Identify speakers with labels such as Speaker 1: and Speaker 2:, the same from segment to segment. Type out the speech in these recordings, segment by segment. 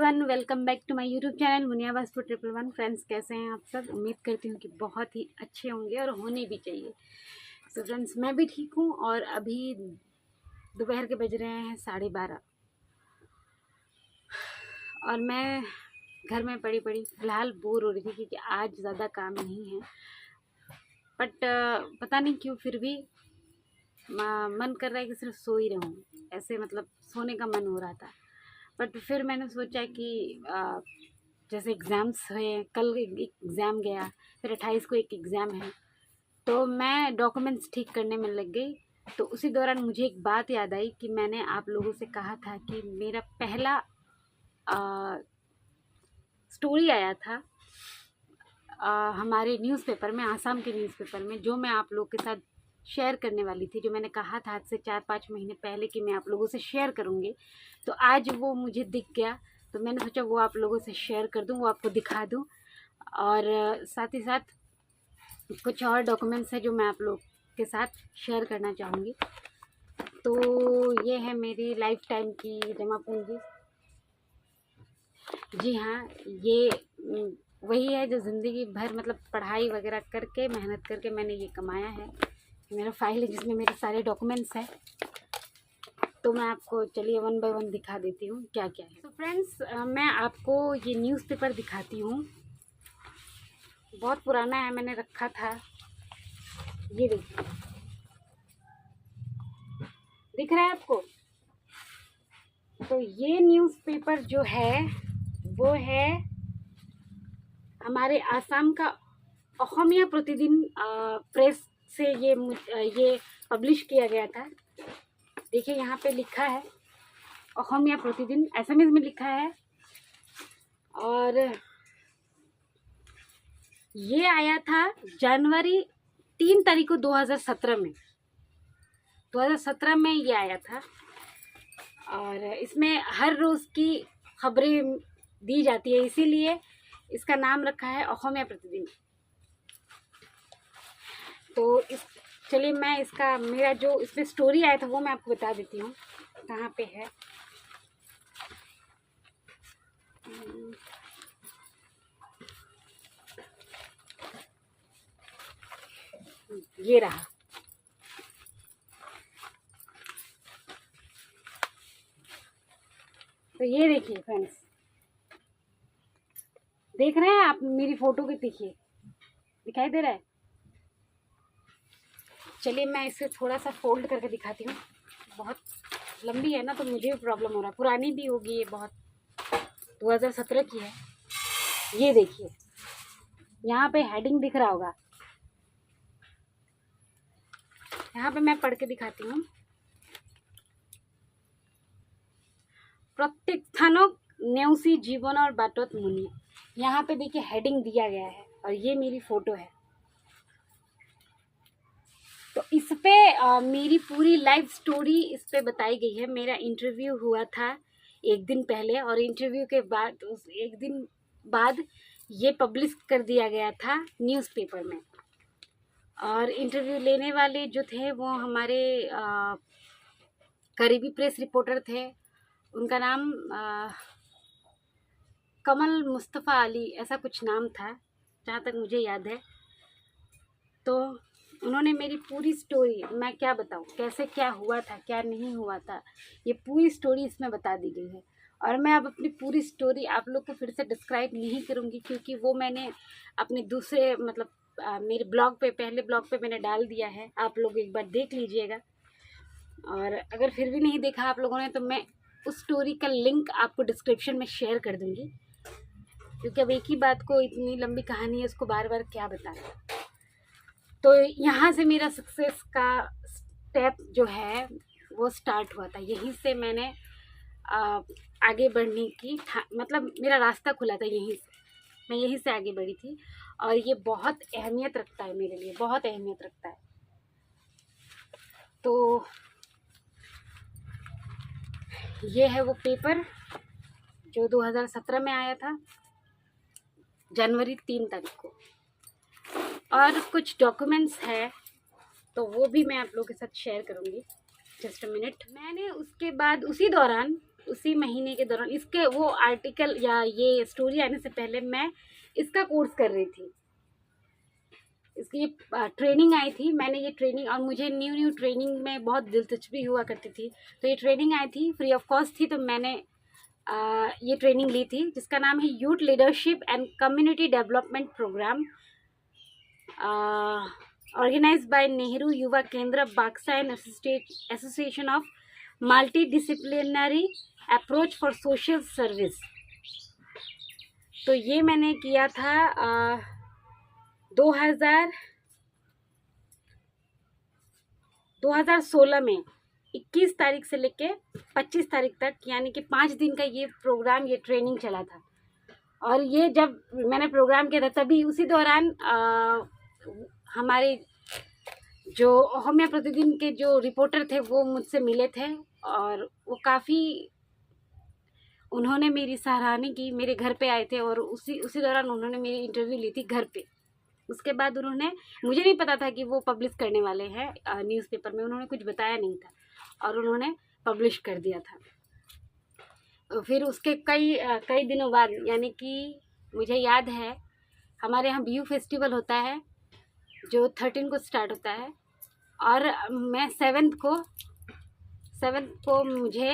Speaker 1: Everyone, welcome back to my YouTube channel Muniya Vastu 111। Friends, कैसे हैं आप सब? उम्मीद करती हूँ कि बहुत ही अच्छे होंगे और होने भी चाहिए। तो फ्रेंड्स, मैं भी ठीक हूँ और अभी दोपहर के बज रहे हैं 12:30 और मैं घर में पड़ी फ़िलहाल बोर हो रही थी क्योंकि आज ज़्यादा काम नहीं है। बट पता नहीं क्यों फिर भी मन कर रहा है कि सिर्फ सो ही रहूँ। ऐसे मतलब सोने का मन हो रहा था। बट फिर मैंने सोचा कि जैसे एग्ज़ाम्स हुए, कल एक एग्ज़ाम गया, फिर 28 को एक एग्ज़ाम है, तो मैं डॉक्यूमेंट्स ठीक करने में लग गई। तो उसी दौरान मुझे एक बात याद आई कि मैंने आप लोगों से कहा था कि मेरा पहला स्टोरी आया था हमारे न्यूज़पेपर में, आसाम के न्यूज़पेपर में, जो मैं आप लोगों के साथ शेयर करने वाली थी। जो मैंने कहा था आज से 4-5 महीने पहले कि मैं आप लोगों से शेयर करूँगी, तो आज वो मुझे दिख गया। तो मैंने सोचा वो आप लोगों से शेयर कर दूँ, वो आपको दिखा दूँ। और साथ ही साथ कुछ और डॉक्यूमेंट्स हैं जो मैं आप लोग के साथ शेयर करना चाहूँगी। तो ये है मेरी लाइफ टाइम की जमा पूंजी। जी हाँ, ये वही है जो ज़िंदगी भर मतलब पढ़ाई वगैरह करके, मेहनत करके मैंने ये कमाया है। मेरा फाइल है जिसमें मेरे सारे डॉक्यूमेंट्स हैं। तो मैं आपको चलिए 1 बाय 1 दिखा देती हूँ क्या क्या है। तो फ्रेंड्स, मैं आपको ये न्यूज़पेपर दिखाती हूँ। बहुत पुराना है, मैंने रखा था। ये देखिए, दिख रहा है आपको? तो ये न्यूज़पेपर जो है वो है हमारे आसाम का असमिया प्रतिदिन प्रेस से ये पब्लिश किया गया था। देखिए यहाँ पे लिखा है असमिया प्रतिदिन, एसएमएस में लिखा है। और ये आया था जनवरी 3 तारीख को 2017 में। 2017 में ये आया था और इसमें हर रोज़ की खबरें दी जाती है, इसीलिए इसका नाम रखा है असमिया प्रतिदिन। तो चलिए मैं इसका मेरा जो इसमें स्टोरी आया था वो मैं आपको बता देती हूँ कहाँ पे है। ये रहा। तो ये देखिए फ्रेंड्स, देख रहे हैं आप मेरी फोटो के पीछे? दिखाई दे रहा है? चलिए मैं इसे थोड़ा सा फोल्ड करके दिखाती हूँ। बहुत लंबी है ना, तो मुझे भी प्रॉब्लम हो रहा है। पुरानी भी होगी ये, बहुत 2017 की है। ये देखिए, यहाँ पे हेडिंग दिख रहा होगा। यहाँ पे मैं पढ़ के दिखाती हूँ। प्रत्येक स्थानों नेउसी जीवन और बाटोत मुनि। यहाँ पे देखिए हेडिंग दिया गया है और ये मेरी फोटो है। तो इस पे मेरी पूरी लाइफ स्टोरी इस पे बताई गई है। मेरा इंटरव्यू हुआ था एक दिन पहले और इंटरव्यू के बाद उस एक दिन बाद ये पब्लिश कर दिया गया था न्यूज़पेपर में। और इंटरव्यू लेने वाले जो थे वो हमारे करीबी प्रेस रिपोर्टर थे। उनका नाम कमल मुस्तफ़ा अली ऐसा कुछ नाम था, जहाँ तक मुझे याद है। तो उन्होंने मेरी पूरी स्टोरी, मैं क्या बताऊँ कैसे क्या हुआ था क्या नहीं हुआ था, ये पूरी स्टोरी इसमें बता दी गई है। और मैं अब अपनी पूरी स्टोरी आप लोग को फिर से डिस्क्राइब नहीं करूँगी क्योंकि वो मैंने अपने दूसरे मतलब मेरे ब्लॉग पे, पहले ब्लॉग पे मैंने डाल दिया है। आप लोग एक बार देख लीजिएगा। और अगर फिर भी नहीं देखा आप लोगों ने तो मैं उस स्टोरी का लिंक आपको डिस्क्रिप्शन में शेयर कर दूँगी, क्योंकि अब एक ही बात को, इतनी लंबी कहानी है, उसको बार बार क्या बताना। तो यहाँ से मेरा सक्सेस का स्टेप जो है वो स्टार्ट हुआ था। यहीं से मैंने आगे बढ़ने की मतलब मेरा रास्ता खुला था यहीं से। मैं यहीं से आगे बढ़ी थी और ये बहुत अहमियत रखता है मेरे लिए, बहुत अहमियत रखता है। तो ये है वो पेपर जो 2017 में आया था, जनवरी 3 तारीख को। और कुछ डॉक्यूमेंट्स है तो वो भी मैं आप लोगों के साथ शेयर करूँगी। Just a minute. मैंने उसके बाद उसी दौरान उसी महीने के दौरान इसके वो आर्टिकल या ये स्टोरी आने से पहले मैं इसका कोर्स कर रही थी। इसकी ट्रेनिंग आई थी, मैंने ये ट्रेनिंग, और मुझे न्यू ट्रेनिंग में बहुत दिलचस्पी हुआ करती थी, तो ये ट्रेनिंग आई थी, फ्री ऑफ कॉस्ट थी, तो मैंने ये ट्रेनिंग ली थी, जिसका नाम है youth leadership and community development programme, organised by Nehru Yuva Kendra Baksa and association of multi disciplinary approach for social service. तो ये मैंने किया था 2016 में 21 तारीख से लेके 25 तारीख तक, यानी कि 5 दिन का ये प्रोग्राम, ये ट्रेनिंग चला था। और ये जब मैंने प्रोग्राम किया था तभी उसी दौरान हमारे जो होमिया प्रतिदिन के जो रिपोर्टर थे वो मुझसे मिले थे, और वो काफ़ी, उन्होंने मेरी सराहना की, मेरे घर पे आए थे, और उसी दौरान उन्होंने मेरी इंटरव्यू ली थी घर पे। उसके बाद उन्होंने, मुझे नहीं पता था कि वो पब्लिश करने वाले हैं न्यूज़पेपर में, उन्होंने कुछ बताया नहीं था और उन्होंने पब्लिश कर दिया था। फिर उसके कई दिनों बाद, यानी कि मुझे याद है हमारे यहाँ बीयू फेस्टिवल होता है जो 13 को स्टार्ट होता है, और मैं 7th को मुझे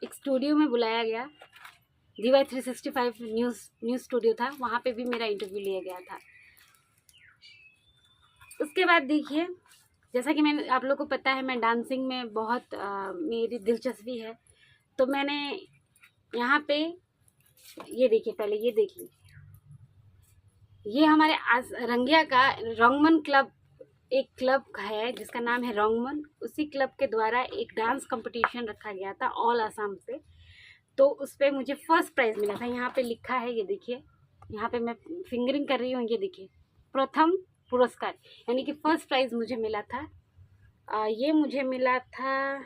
Speaker 1: एक स्टूडियो में बुलाया गया, DY 365 न्यूज़ स्टूडियो था, वहाँ पे भी मेरा इंटरव्यू लिया गया था। उसके बाद देखिए, जैसा कि मैंने, आप लोगों को पता है मैं डांसिंग में बहुत मेरी दिलचस्पी है, तो मैंने यहाँ पे ये देखिए, पहले ये देखिए, ये हमारे रंगिया का रंगमन क्लब, एक क्लब है जिसका नाम है रंगमन, उसी क्लब के द्वारा एक डांस कंपटीशन रखा गया था ऑल असम से, तो उस पर मुझे फर्स्ट प्राइज़ मिला था। यहाँ पे लिखा है, ये देखिए, यहाँ पे मैं फिंगरिंग कर रही हूँ, ये देखिए, प्रथम पुरस्कार, यानी कि फर्स्ट प्राइज़ मुझे मिला था। ये मुझे मिला था,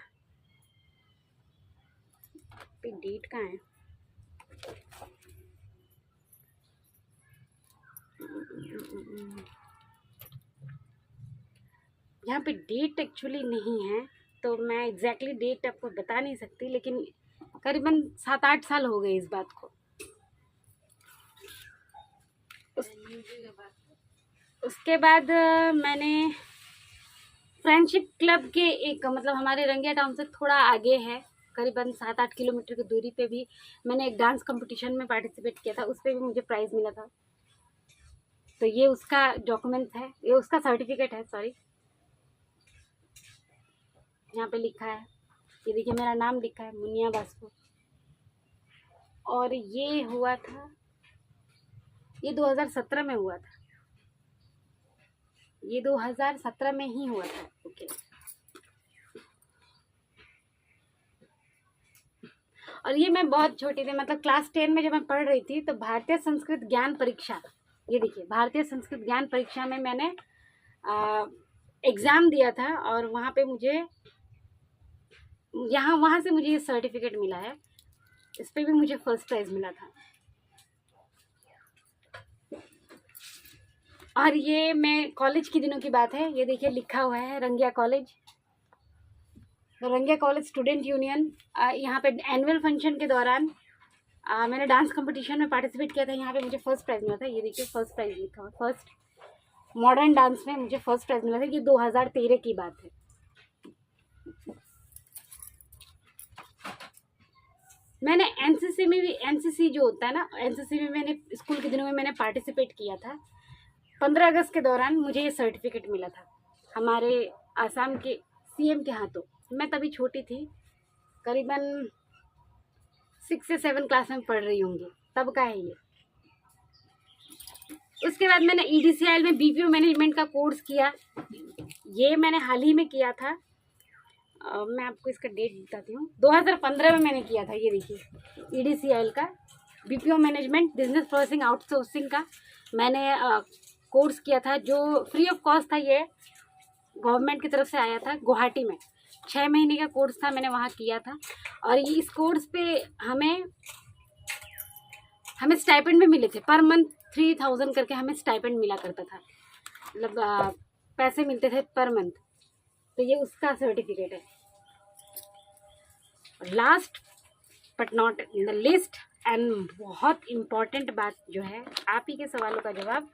Speaker 1: डेट कहाँ है, यहाँ पे डेट एक्चुअली नहीं है, तो मैं एग्जैक्टली डेट आपको बता नहीं सकती, लेकिन करीबन 7-8 साल हो गए इस बात को। उसके बाद मैंने फ्रेंडशिप क्लब के एक, मतलब हमारे रंगिया टाउन से थोड़ा आगे है, करीबन 7-8 किलोमीटर की दूरी पे भी मैंने एक डांस कंपटीशन में पार्टिसिपेट किया था, उस पर भी मुझे प्राइज़ मिला था। तो ये उसका डॉक्यूमेंट है, ये उसका सर्टिफिकेट है, सॉरी, यहाँ पे लिखा है, ये देखिए मेरा नाम लिखा है, मुनिया बासु। और ये हुआ था, ये 2017 में हुआ था, ये 2017 में ही हुआ था। ओके, और ये मैं बहुत छोटी थी, मतलब क्लास 10 में जब मैं पढ़ रही थी, तो भारतीय संस्कृत ज्ञान परीक्षा, ये देखिए, भारतीय संस्कृत ज्ञान परीक्षा में मैंने एग्ज़ाम दिया था, और वहाँ पे मुझे वहाँ से मुझे ये सर्टिफिकेट मिला है, इस पर भी मुझे फर्स्ट प्राइज़ मिला था। और ये मैं कॉलेज के दिनों की बात है, ये देखिए लिखा हुआ है Rangia college, Rangia college student union. यहाँ पे एनुअल फंक्शन के दौरान मैंने डांस कंपटीशन में पार्टिसिपेट किया था, यहाँ पे मुझे फर्स्ट प्राइज़ मिला था, ये देखिए फर्स्ट प्राइज़ लिखा हुआ, फर्स्ट मॉडर्न डांस में मुझे फर्स्ट प्राइज़ मिला था, ये 2013 की बात है। मैंने एनसीसी में भी, एनसीसी जो होता है ना, एनसीसी में मैंने स्कूल के दिनों में मैंने पार्टिसिपेट किया था। 15 अगस्त के दौरान मुझे ये सर्टिफिकेट मिला था हमारे आसाम के सीएम के हाथों। मैं तभी छोटी थी, करीबन 6 या 7 क्लास में पढ़ रही होंगी, तब का है ये। उसके बाद मैंने EDCIL में BPO मैनेजमेंट का कोर्स किया, ये मैंने हाल ही में किया था। मैं आपको इसका डेट बताती हूँ, 2015 में मैंने किया था। ये देखिए EDCIL का BPO management, business processing outsourcing का मैंने कोर्स किया था, जो फ्री ऑफ कॉस्ट था, ये गवर्नमेंट की तरफ से आया था। गुवाहाटी में 6 महीने का कोर्स था, मैंने वहाँ किया था। और ये इस कोर्स पे हमें स्टाइपेंड भी मिले थे, पर मंथ 3000 करके हमें स्टाइपेंड मिला करता था, मतलब पैसे मिलते थे पर मंथ। तो ये उसका सर्टिफिकेट है। Last but not in the list and बहुत इम्पॉर्टेंट बात जो है, आप ही के सवालों का जवाब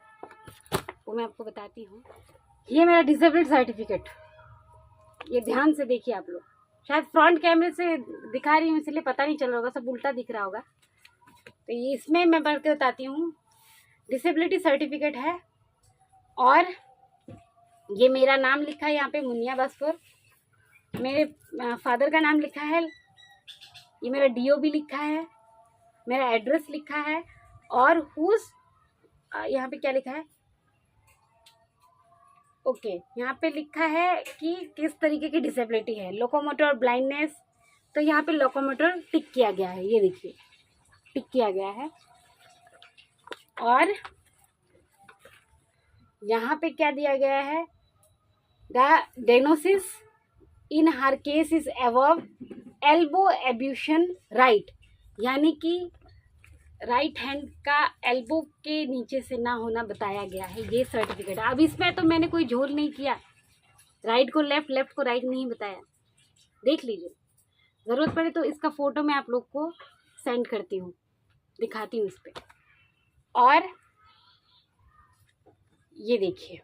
Speaker 1: वो मैं आपको बताती हूँ। ये मेरा डिसेबल्ड सर्टिफिकेट, ये ध्यान से देखिए आप लोग। शायद फ्रंट कैमरे से दिखा रही हूँ इसलिए पता नहीं चल रहा होगा, सब उल्टा दिख रहा होगा। तो ये इसमें मैं पढ़ के बताती हूँ। डिसेबिलिटी सर्टिफिकेट है और ये मेरा नाम लिखा है यहाँ पे, मुनिया बसपुर। मेरे फादर का नाम लिखा है, ये मेरा डीओ भी लिखा है, मेरा एड्रेस लिखा है और हुज यहाँ पे क्या लिखा है, ओके यहाँ पे लिखा है कि किस तरीके की डिसेबिलिटी है, लोकोमोटर और ब्लाइंडनेस। तो यहाँ पे लोकोमोटर टिक किया गया है, ये देखिए टिक किया गया है। और यहाँ पे क्या दिया गया है, the diagnosis in her case is above elbow ablution right, यानी कि राइट हैंड का एल्बो के नीचे से ना होना बताया गया है, ये सर्टिफिकेट। अब इसमें तो मैंने कोई झोल नहीं किया, राइट को लेफ्ट, लेफ्ट को राइट नहीं बताया, देख लीजिए। ज़रूरत पड़े तो इसका फ़ोटो मैं आप लोग को सेंड करती हूँ, दिखाती हूँ इस पर। और ये देखिए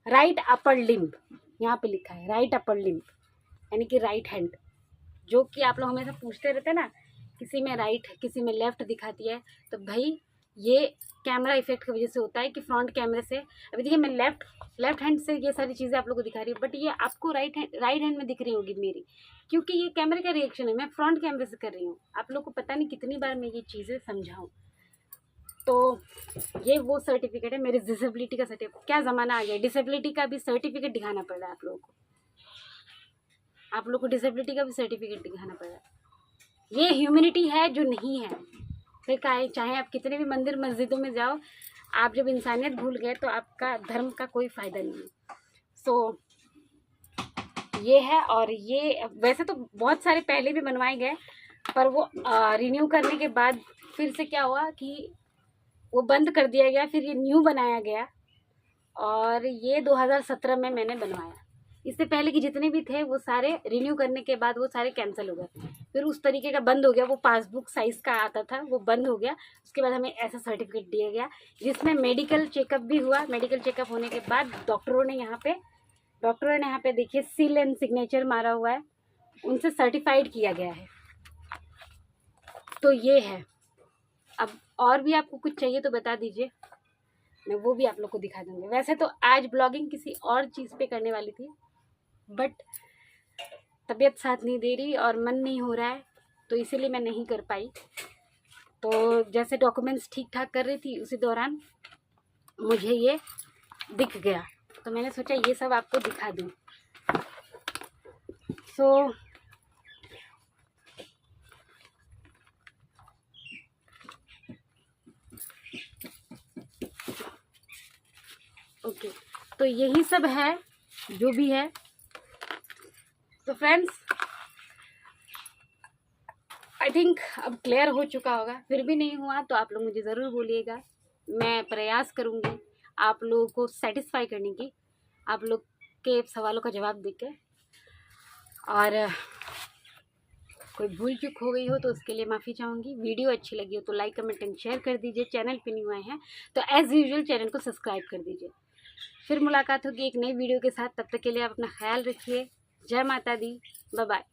Speaker 1: राइट अपर लिम्ब, यहाँ पे लिखा है राइट अपर लिम्ब, यानी कि राइट हैंड। जो कि आप लोग हमेशा पूछते रहते हैं ना, किसी में राइट किसी में लेफ़्ट दिखाती है, तो भाई ये कैमरा इफेक्ट की वजह से होता है कि फ्रंट कैमरे से, अभी देखिए मैं लेफ्ट हैंड से ये सारी चीज़ें आप लोग को दिखा रही हूँ, बट ये आपको राइट हैंड में दिख रही होगी मेरी, क्योंकि ये कैमरे का रिएक्शन है, मैं फ्रंट कैमरे से कर रही हूँ। आप लोग को पता नहीं कितनी बार मैं ये चीज़ें समझाऊँ। तो ये वो सर्टिफिकेट है मेरे डिसेबिलिटी का सर्टिफिकेट। क्या ज़माना आ गया, डिसेबिलिटी का भी सर्टिफिकेट दिखाना पड़ रहा है आप लोगों को, आप लोग को डिसेबिलिटी का भी सर्टिफिकेट दिखाना पड़ रहा है। ये ह्यूमैनिटी है जो नहीं है, फिर चाहे आप कितने भी मंदिर मस्जिदों में जाओ, आप जब इंसानियत भूल गए तो आपका धर्म का कोई फ़ायदा नहीं है। सो ये है। और ये वैसे तो बहुत सारे पहले भी बनवाए गए, पर वो रिन्यू करने के बाद फिर से क्या हुआ कि वो बंद कर दिया गया, फिर ये न्यू बनाया गया और ये 2017 में मैंने बनवाया। इससे पहले कि जितने भी थे वो सारे रिन्यू करने के बाद वो सारे कैंसिल हो गए, फिर उस तरीके का बंद हो गया। वो पासबुक साइज़ का आता था वो बंद हो गया। उसके बाद हमें ऐसा सर्टिफिकेट दिया गया जिसमें मेडिकल चेकअप भी हुआ। मेडिकल चेकअप होने के बाद डॉक्टरों ने यहाँ पे देखिए सील एंड सिग्नेचर मारा हुआ है, उनसे सर्टिफाइड किया गया है। तो ये है। अब और भी आपको कुछ चाहिए तो बता दीजिए, मैं वो भी आप लोग को दिखा दूँगी। वैसे तो आज ब्लॉगिंग किसी और चीज़ पे करने वाली थी, बट तबीयत साथ नहीं दे रही और मन नहीं हो रहा है, तो इसीलिए मैं नहीं कर पाई। तो जैसे डॉक्यूमेंट्स ठीक ठाक कर रही थी उसी दौरान मुझे ये दिख गया, तो मैंने सोचा ये सब आपको दिखा दूँ। सो ओके, तो यही सब है जो भी है। तो फ्रेंड्स आई थिंक अब क्लियर हो चुका होगा, फिर भी नहीं हुआ तो आप लोग मुझे ज़रूर बोलिएगा। मैं प्रयास करूँगी आप लोगों को सेटिस्फाई करने की, आप लोग के सवालों का जवाब देके। और कोई भूल चूक हो गई हो तो उसके लिए माफ़ी चाहूँगी। वीडियो अच्छी लगी हो तो लाइक कमेंट एंड शेयर कर दीजिए। चैनल पे न्यू आए हैं तो एज़ यूजुअल चैनल को सब्सक्राइब कर दीजिए। फिर मुलाकात होगी एक नई वीडियो के साथ, तब तक के लिए आप अपना ख्याल रखिए। जय माता दी, बाय बाय।